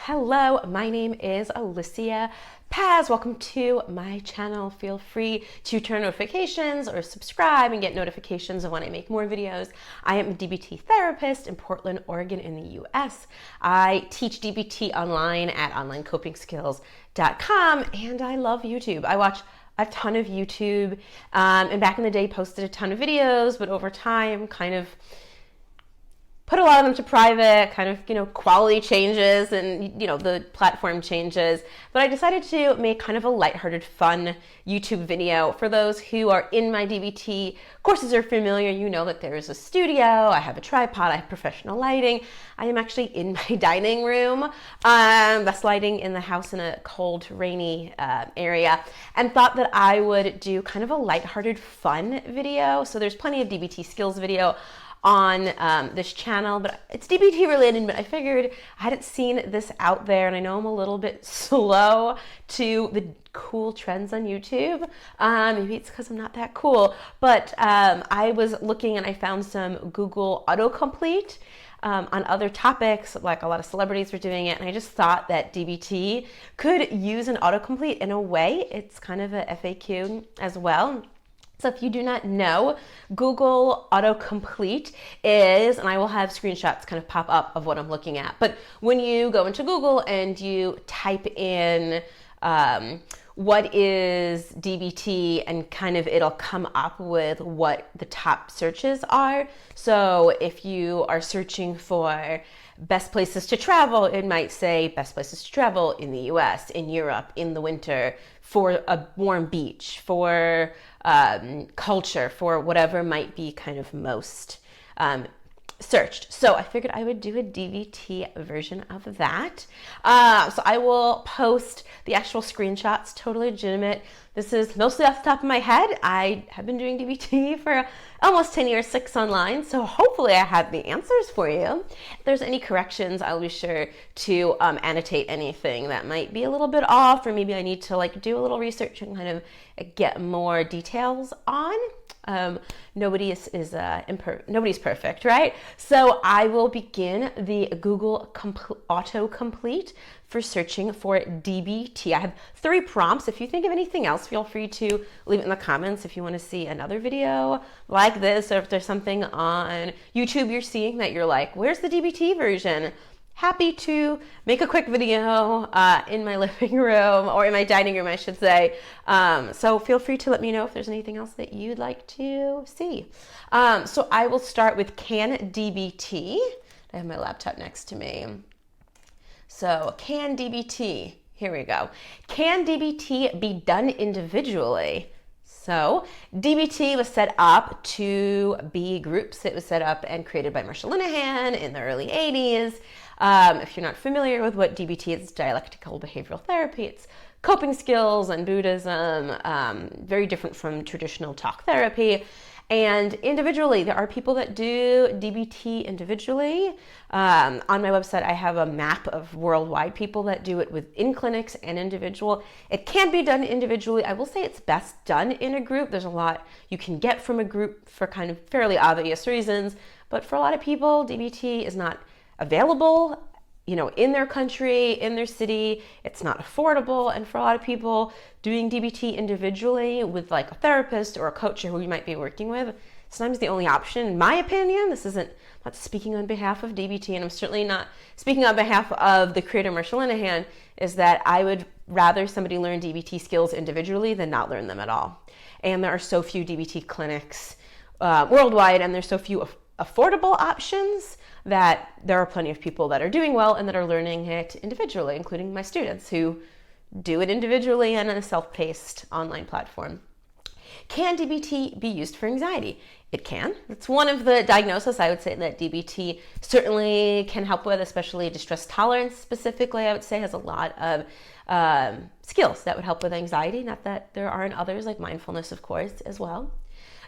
Hello, my name is Alicia Paz. Welcome to my channel. Feel free to turn notifications or subscribe and get notifications of when I make more videos. I am a DBT therapist in Portland, Oregon in the US. I teach DBT online at onlineCopingSkills.com, and I love YouTube. I watch a ton of YouTube, and back in the day posted a ton of videos, but over time kind of put a lot of them to private, kind of, quality changes and, the platform changes. But I decided to make kind of a lighthearted, fun YouTube video. For those who are in my DBT courses are familiar, you know that there is a studio, I have a tripod, I have professional lighting. I am actually in my dining room, best lighting in the house in a cold, rainy area, and thought that I would do kind of a lighthearted, fun video. So there's plenty of DBT skills video on this channel, but it's DBT related, but I figured I hadn't seen this out there, and I know I'm a little bit slow to the cool trends on YouTube. Maybe it's because I'm not that cool, but I was looking and I found some Google Autocomplete on other topics, like a lot of celebrities were doing it, and I just thought that DBT could use an autocomplete in a way. It's kind of a FAQ as well. So if you do not know, Google Autocomplete is, and I will have screenshots kind of pop up of what I'm looking at, but when you go into Google and you type in what is DBT, and kind of it'll come up with what the top searches are. So if you are searching for best places to travel, it might say best places to travel in the US, in Europe, in the winter, for a warm beach, for culture, for whatever might be kind of most searched. So I figured I would do a DBT version of that. So I will post the actual screenshots, totally legitimate. This is mostly off the top of my head. I have been doing DBT for almost 10 years, 6 online, so hopefully I have the answers for you. If there's any corrections, I'll be sure to annotate anything that might be a little bit off, or maybe I need to do a little research and kind of get more details on. Nobody's perfect, right? So I will begin the Google Autocomplete for searching for DBT. I have 3 prompts. If you think of anything else, feel free to leave it in the comments if you want to see another video like this, or if there's something on YouTube you're seeing that you're like, where's the DBT version? Happy to make a quick video in my living room, or in my dining room, I should say. So feel free to let me know if there's anything else that you'd like to see. So I will start with can DBT. I have my laptop next to me. So can DBT, here we go. Can DBT be done individually? So DBT was set up to be groups. It was set up and created by Marsha Linehan in the early 80s. If you're not familiar with what DBT is, dialectical behavioral therapy. It's coping skills and Buddhism, very different from traditional talk therapy. And individually, there are people that do DBT individually. On my website, I have a map of worldwide people that do it within clinics and individual. It can be done individually. I will say it's best done in a group. There's a lot you can get from a group for kind of fairly obvious reasons. But for a lot of people, DBT is not available, in their country, in their city. It's not affordable. And for a lot of people, doing DBT individually with a therapist or a coach or who you might be working with, sometimes the only option, in my opinion. This isn't, I'm not speaking on behalf of DBT, and I'm certainly not speaking on behalf of the creator, Marsha Linehan, is that I would rather somebody learn DBT skills individually than not learn them at all. And there are so few DBT clinics worldwide, and there's so few affordable options that there are plenty of people that are doing well and that are learning it individually, including my students who do it individually and on a self-paced online platform. Can DBT be used for anxiety? It can. It's one of the diagnoses I would say that DBT certainly can help with, especially distress tolerance specifically, I would say has a lot of skills that would help with anxiety. Not that there aren't others, like mindfulness, of course, as well.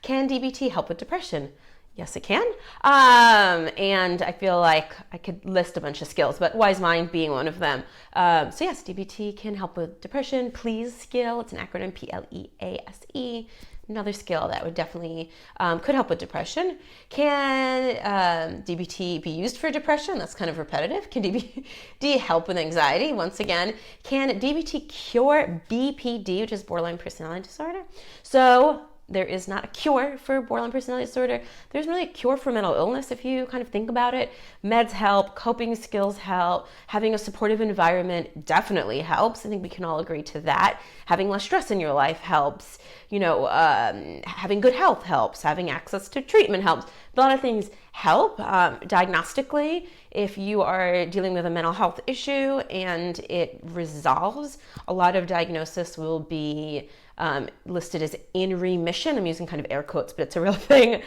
Can DBT help with depression? Yes, it can. And I feel like I could list a bunch of skills, but wise mind being one of them. So yes, DBT can help with depression. Please skill, it's an acronym, PLEASE. another skill that would definitely could help with depression. Can DBT be used for depression? That's kind of repetitive. Can DBT help with anxiety? Once again, can DBT cure BPD, which is borderline personality disorder? So there is not a cure for borderline personality disorder. There's really a cure for mental illness if you kind of think about it. Meds help, coping skills help, having a supportive environment definitely helps. I think we can all agree to that. Having less stress in your life helps. Having good health helps. Having access to treatment helps. A lot of things help. Diagnostically, if you are dealing with a mental health issue and it resolves, a lot of diagnosis will be listed as in remission. I'm using kind of air quotes, but it's a real thing.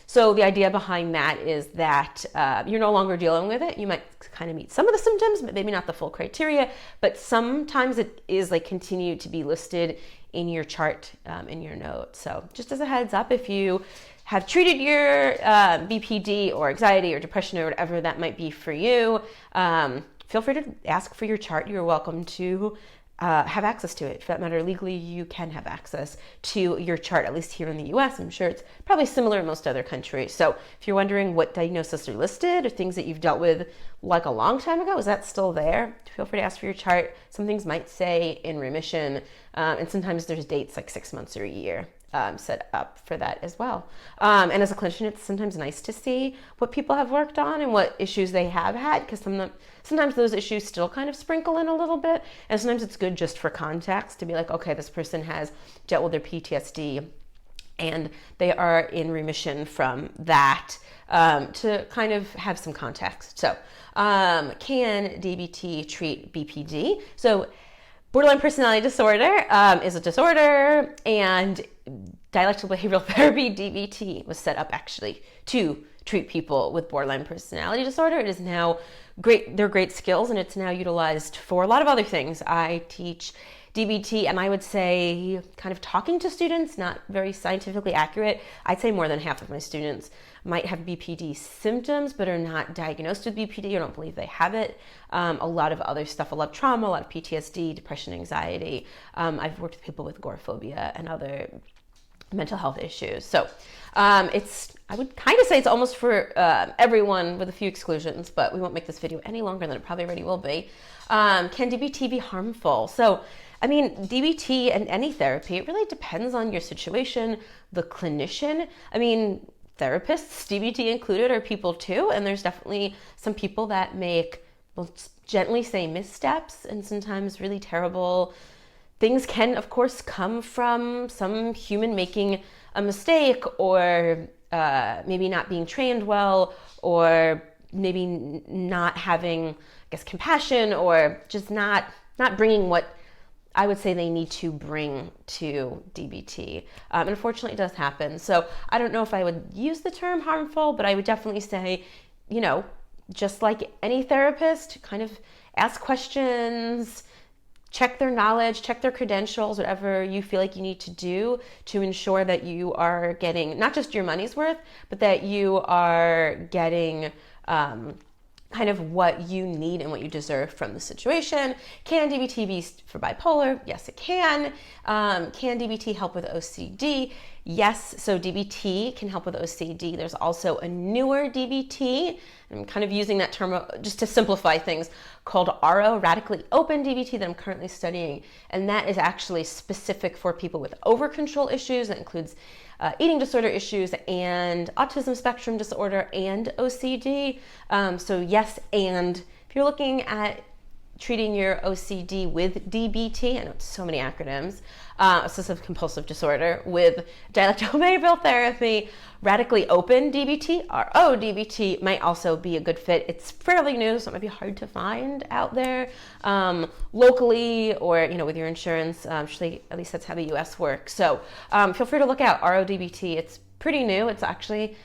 So the idea behind that is that you're no longer dealing with it. You might kind of meet some of the symptoms, but maybe not the full criteria. But sometimes it is like continue to be listed in your chart, in your notes. So just as a heads up, if you have treated your BPD or anxiety or depression or whatever that might be for you, feel free to ask for your chart. You're welcome to have access to it. For that matter, legally, you can have access to your chart, at least here in the US. I'm sure it's probably similar in most other countries. So if you're wondering what diagnoses are listed or things that you've dealt with like a long time ago, is that still there? Feel free to ask for your chart. Some things might say in remission, and sometimes there's dates like 6 months or a year set up for that as well. And as a clinician, it's sometimes nice to see what people have worked on and what issues they have had, because sometimes those issues still kind of sprinkle in a little bit. And sometimes it's good just for context to be like, okay, this person has dealt with their PTSD and they are in remission from that, to kind of have some context. So can DBT treat BPD? So borderline personality disorder is a disorder, and dialectical behavioral therapy, DBT, was set up actually to treat people with borderline personality disorder. It is now great. They're great skills, and it's now utilized for a lot of other things. I teach DBT, and I would say kind of talking to students, not very scientifically accurate. I'd say more than half of my students might have BPD symptoms, but are not diagnosed with BPD. I don't believe they have it. A lot of other stuff, a lot of trauma, a lot of PTSD, depression, anxiety. I've worked with people with agoraphobia and other mental health issues. So I would kind of say it's almost for everyone with a few exclusions, but we won't make this video any longer than it probably already will be. Can DBT be harmful? So, I mean, DBT and any therapy, it really depends on your situation, the clinician. I mean, therapists, DBT included, are people too, and there's definitely some people that make, we'll gently say, missteps, and sometimes really terrible things can, of course, come from some human making a mistake, or maybe not being trained well, or maybe not having, I guess, compassion, or just not bringing what I would say they need to bring to DBT. And unfortunately, it does happen. So I don't know if I would use the term harmful, but I would definitely say, just like any therapist, kind of ask questions, check their knowledge, check their credentials, whatever you feel like you need to do to ensure that you are getting not just your money's worth, but that you are getting kind of what you need and what you deserve from the situation. Can DBT be for bipolar? Yes, it can. Can DBT help with OCD? Yes, so DBT can help with OCD. There's also a newer DBT, I'm kind of using that term just to simplify things, called RO, Radically Open DBT, that I'm currently studying. And that is actually specific for people with over-control issues. That includes eating disorder issues and autism spectrum disorder and OCD. So yes, and if you're looking at treating your OCD with DBT, I know it's so many acronyms, obsessive compulsive disorder, with dialectical behavioral therapy, Radically Open DBT, RO DBT, might also be a good fit. It's fairly new, so it might be hard to find out there locally, or with your insurance. Actually, at least that's how the US works. So feel free to look out RO DBT. It's pretty new. It's actually,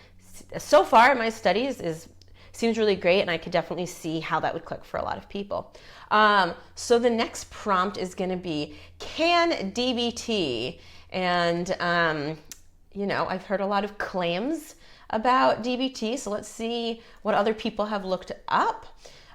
so far in my studies, seems really great, and I could definitely see how that would click for a lot of people. So the next prompt is going to be, can DBT, and I've heard a lot of claims about DBT, so let's see what other people have looked up.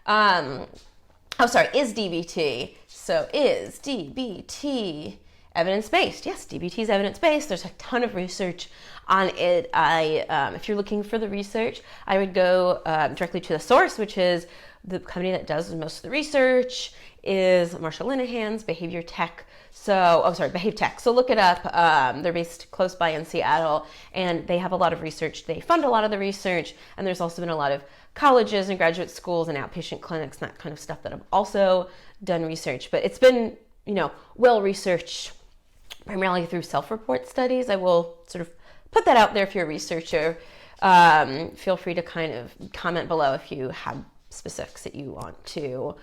Is DBT, so is DBT Evidence-based. Yes, DBT is evidence-based. There's a ton of research on it. If you're looking for the research, I would go directly to the source, which is the company that does most of the research is Marsha Linehan's Behave Tech. So look it up. They're based close by in Seattle, and they have a lot of research. They fund a lot of the research, and there's also been a lot of colleges and graduate schools and outpatient clinics and that kind of stuff that have also done research. But it's been, well researched primarily through self-report studies. I will sort of put that out there if you're a researcher. Feel free to kind of comment below if you have specifics that you want to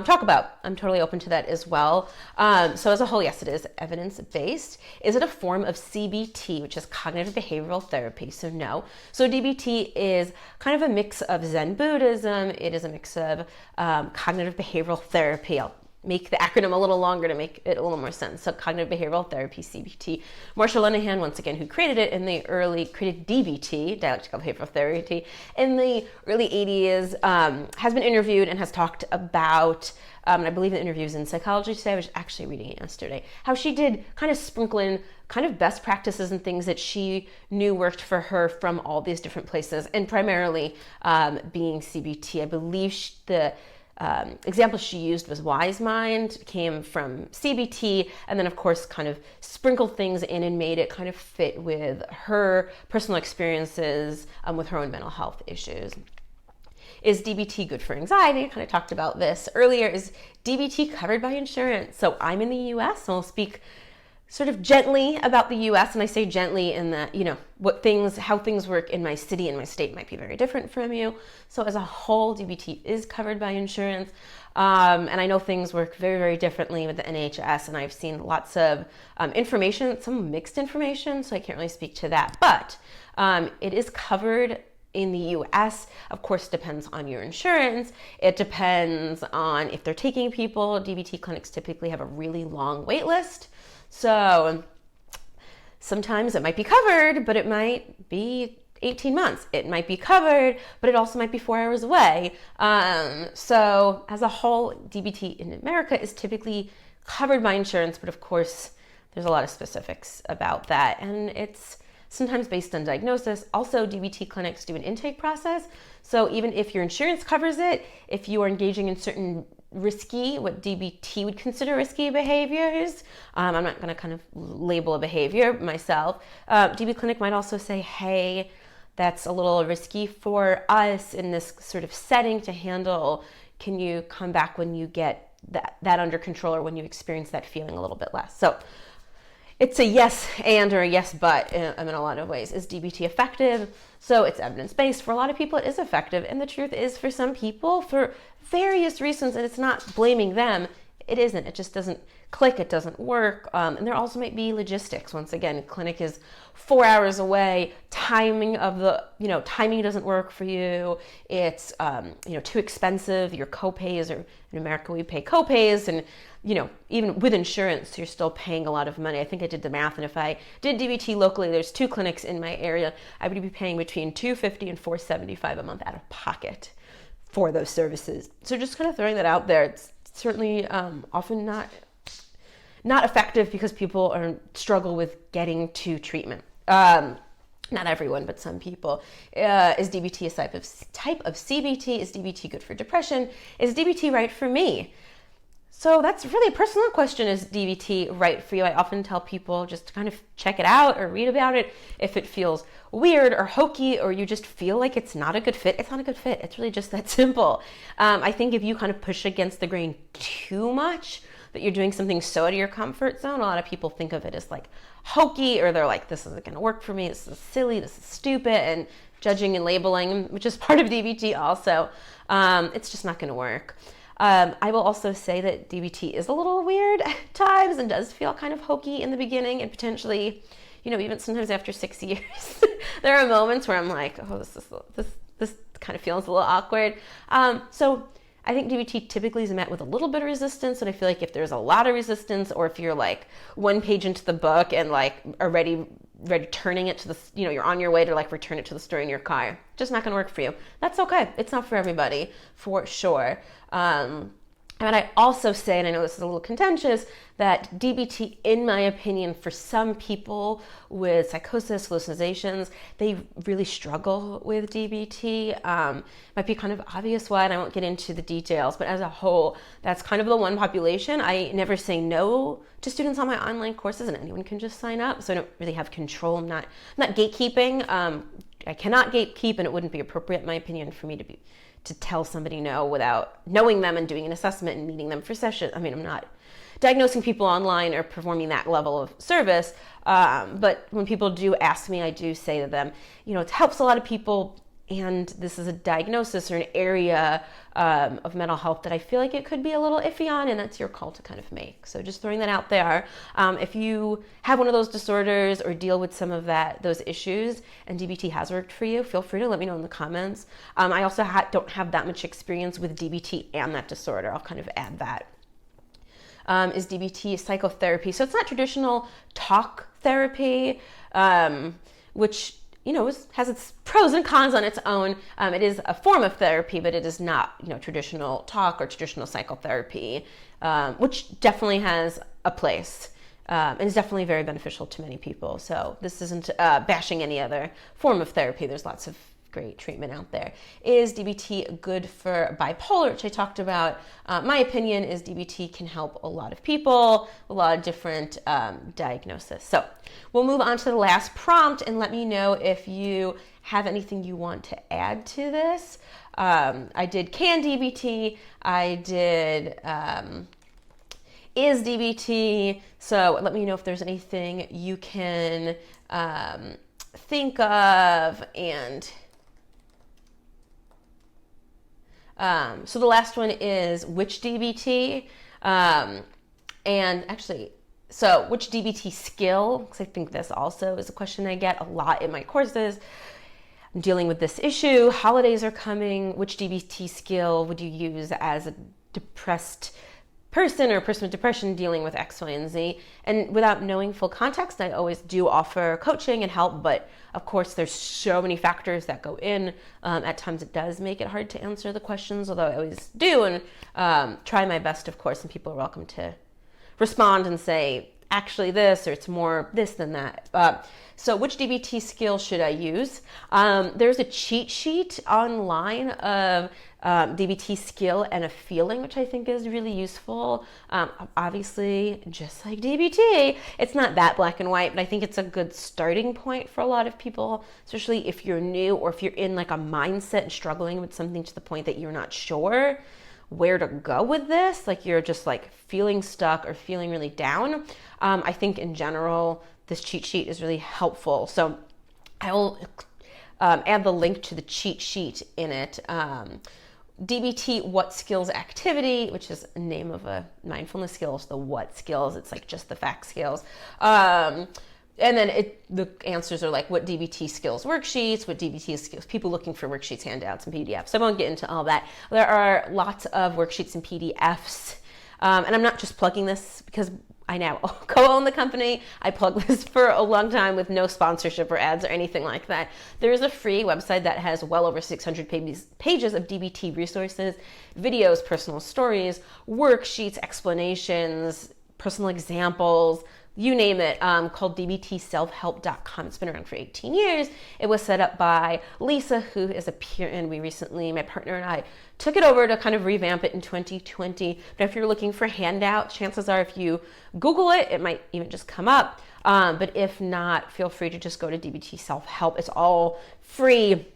talk about. I'm totally open to that as well. So as a whole, yes, it is evidence-based. Is it a form of CBT, which is cognitive behavioral therapy? So no. So DBT is kind of a mix of Zen Buddhism. It is a mix of cognitive behavioral therapy. I'll make the acronym a little longer to make it a little more sense. So cognitive behavioral therapy, CBT. Marsha Linehan, once again, who created it created DBT, dialectical behavioral therapy, in the early 80s, has been interviewed and has talked about, and I believe the interview is in Psychology Today. I was actually reading it yesterday, how she did kind of sprinkle in kind of best practices and things that she knew worked for her from all these different places, and primarily being CBT. I believe the example she used was Wise Mind, came from CBT, and then of course kind of sprinkled things in and made it kind of fit with her personal experiences with her own mental health issues. Is DBT good for anxiety? I kind of talked about this earlier. Is DBT covered by insurance? So I'm in the US, and I'll speak sort of gently about the US, and I say gently in that, how things work in my city and my state might be very different from you. So as a whole, DBT is covered by insurance. And I know things work very, very differently with the NHS, and I've seen lots of information, some mixed information, so I can't really speak to that. But it is covered in the US. Of course, depends on your insurance. It depends on if they're taking people. DBT clinics typically have a really long wait list. So sometimes it might be covered, but it might be 18 months. It might be covered, but it also might be 4 hours away. So as a whole, DBT in America is typically covered by insurance, but of course, there's a lot of specifics about that. And it's sometimes based on diagnosis. Also, DBT clinics do an intake process. So even if your insurance covers it, if you are engaging in certain what DBT would consider risky behaviors, I'm not going to kind of label a behavior myself. DB clinic might also say, hey, that's a little risky for us in this sort of setting to handle. Can you come back when you get that under control, or when you experience that feeling a little bit less? So it's a yes and or a yes but in a lot of ways. Is DBT effective? So it's evidence-based. For a lot of people, it is effective. And the truth is, for some people, for various reasons, and it's not blaming them, it isn't. It just doesn't click. It doesn't work. And there also might be logistics. Once again, clinic is 4 hours away. Timing doesn't work for you. It's, too expensive. Your copays, or in America, we pay copays, and even with insurance, you're still paying a lot of money. I think I did the math, and if I did DBT locally, there's 2 clinics in my area, I would be paying between $250 and $475 a month out of pocket for those services. So just kind of throwing that out there. It's certainly often not effective because people struggle with getting to treatment. Not everyone, but some people. Is DBT a type of CBT? Is DBT good for depression? Is DBT right for me? So that's really a personal question. Is DBT right for you? I often tell people just to kind of check it out or read about it. If it feels weird or hokey, or you just feel like it's not a good fit, it's not a good fit. It's really just that simple. I think if you kind of push against the grain too much, that you're doing something so out of your comfort zone, a lot of people think of it as like hokey, or they're like, this isn't going to work for me. This is silly. This is stupid. And judging and labeling, which is part of DBT also, it's just not going to work. I will also say that DBT is a little weird at times and does feel kind of hokey in the beginning, and potentially, even sometimes after 6 years, there are moments where I'm like, oh, this kind of feels a little awkward. So I think DBT typically is met with a little bit of resistance, and I feel like if there's a lot of resistance, or if you're like 1 page into the book and like already returning it to the, you're on your way to like return it to the store in your car, just not going to work for you. That's okay. It's not for everybody, for sure. And I also say, and I know this is a little contentious, that DBT, in my opinion, for some people with psychosis, hallucinations, they really struggle with DBT. Might be kind of obvious why, and I won't get into the details, but as a whole, that's kind of the one population. I never say no to students on my online courses, and anyone can just sign up, so I don't really have control. I'm not gatekeeping. I cannot gatekeep, and it wouldn't be appropriate, in my opinion, for me to tell somebody no without knowing them and doing an assessment and meeting them for session. I mean, I'm not diagnosing people online or performing that level of service, but when people do ask me, I do say to them, it helps a lot of people, and this is a diagnosis or an area of mental health that I feel like it could be a little iffy on, and that's your call to kind of make. So just throwing that out there. If you have one of those disorders or deal with some of those issues, and DBT has worked for you, feel free to let me know in the comments. I also don't have that much experience with DBT and that disorder. I'll kind of add that. Is DBT psychotherapy? So it's not traditional talk therapy, which has its pros and cons on its own. It is a form of therapy, but it is not, traditional talk or traditional psychotherapy, which definitely has a place and is definitely very beneficial to many people. So this isn't bashing any other form of therapy. There's lots of great treatment out there. Is DBT good for bipolar, which I talked about? My opinion is DBT can help a lot of people, a lot of different diagnoses. So we'll move on to the last prompt, and let me know if you have anything you want to add to this. I did can DBT, I did is DBT, so let me know if there's anything you can think of. And so the last one is which DBT, and actually, so which DBT skill, because I think this also is a question I get a lot in my courses. I'm dealing with this issue, holidays are coming, which DBT skill would you use as a depressed person or a person with depression dealing with X, Y, and Z? And without knowing full context, I always do offer coaching and help, but of course there's so many factors that go in. At times it does make it hard to answer the questions, although I always do, and try my best, of course, and people are welcome to respond and say, actually this, or it's more this than that. So which DBT skill should I use? There's a cheat sheet online of DBT skill and a feeling, which I think is really useful. Obviously, just like DBT, it's not that black and white, but I think it's a good starting point for a lot of people, especially if you're new or if you're in like a mindset and struggling with something to the point that you're not sure where to go with this, like you're just like feeling stuck or feeling really down. I think in general, this cheat sheet is really helpful. So I will add the link to the cheat sheet in it. DBT What Skills Activity, which is a name of a mindfulness skills, the what skills, it's like just the fact skills. And then the answers are like what DBT skills worksheets, what DBT skills, people looking for worksheets, handouts, and PDFs. So I won't get into all that. There are lots of worksheets and PDFs. And I'm not just plugging this because I now co-own the company. I plug this for a long time with no sponsorship or ads or anything like that. There is a free website that has well over 600 pages of DBT resources, videos, personal stories, worksheets, explanations, personal examples, you name it, called dbtselfhelp.com. It's been around for 18 years. It was set up by Lisa, who is a peer, and we recently, my partner and I, took it over to kind of revamp it in 2020. But if you're looking for handouts, chances are if you Google it, it might even just come up. But if not, feel free to just go to DBT Self-Help. It's all free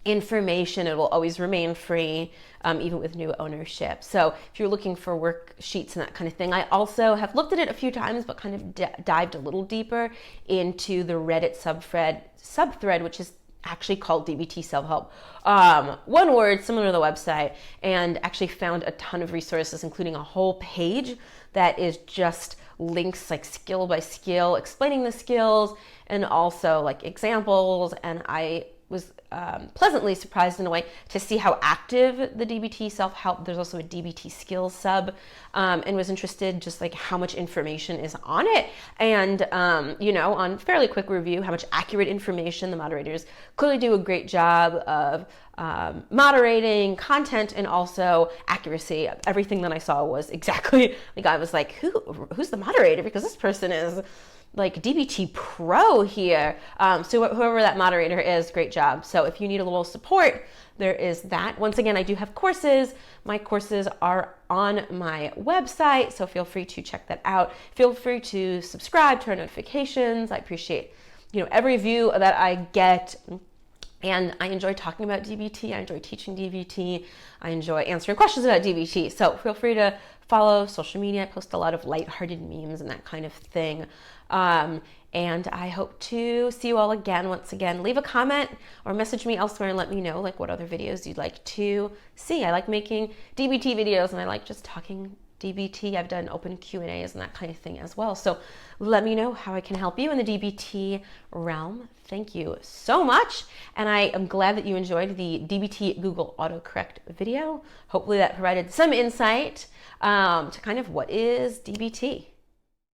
information. It will always remain free, even with new ownership. So if you're looking for worksheets and that kind of thing, I also have looked at it a few times, but kind of dived a little deeper into the Reddit subthread, which is actually called DBT Self-Help. One word, similar to the website, and actually found a ton of resources, including a whole page that is just links like skill by skill, explaining the skills, and also like examples. And I was pleasantly surprised in a way to see how active the DBT Self-Help, there's also a DBT Skill sub, and was interested just like how much information is on it. And, on fairly quick review, how much accurate information. The moderators clearly do a great job of moderating, content, and also accuracy. Everything that I saw was exactly like, I was like, who's the moderator? Because this person is like DBT pro here. So whoever that moderator is, great job. So if you need a little support, there is that. Once again, I do have courses. My courses are on my website, so feel free to check that out. Feel free to subscribe, turn notifications. I appreciate, every view that I get. And I enjoy talking about DBT. I enjoy teaching DBT. I enjoy answering questions about DBT. So feel free to follow social media. I post a lot of lighthearted memes and that kind of thing. And I hope to see you all again. Once again, leave a comment or message me elsewhere and let me know like what other videos you'd like to see. I like making DBT videos and I like just talking DBT. I've done open Q&As and that kind of thing as well. So let me know how I can help you in the DBT realm. Thank you so much. And I am glad that you enjoyed the DBT Google Autocorrect video. Hopefully that provided some insight to kind of what is DBT.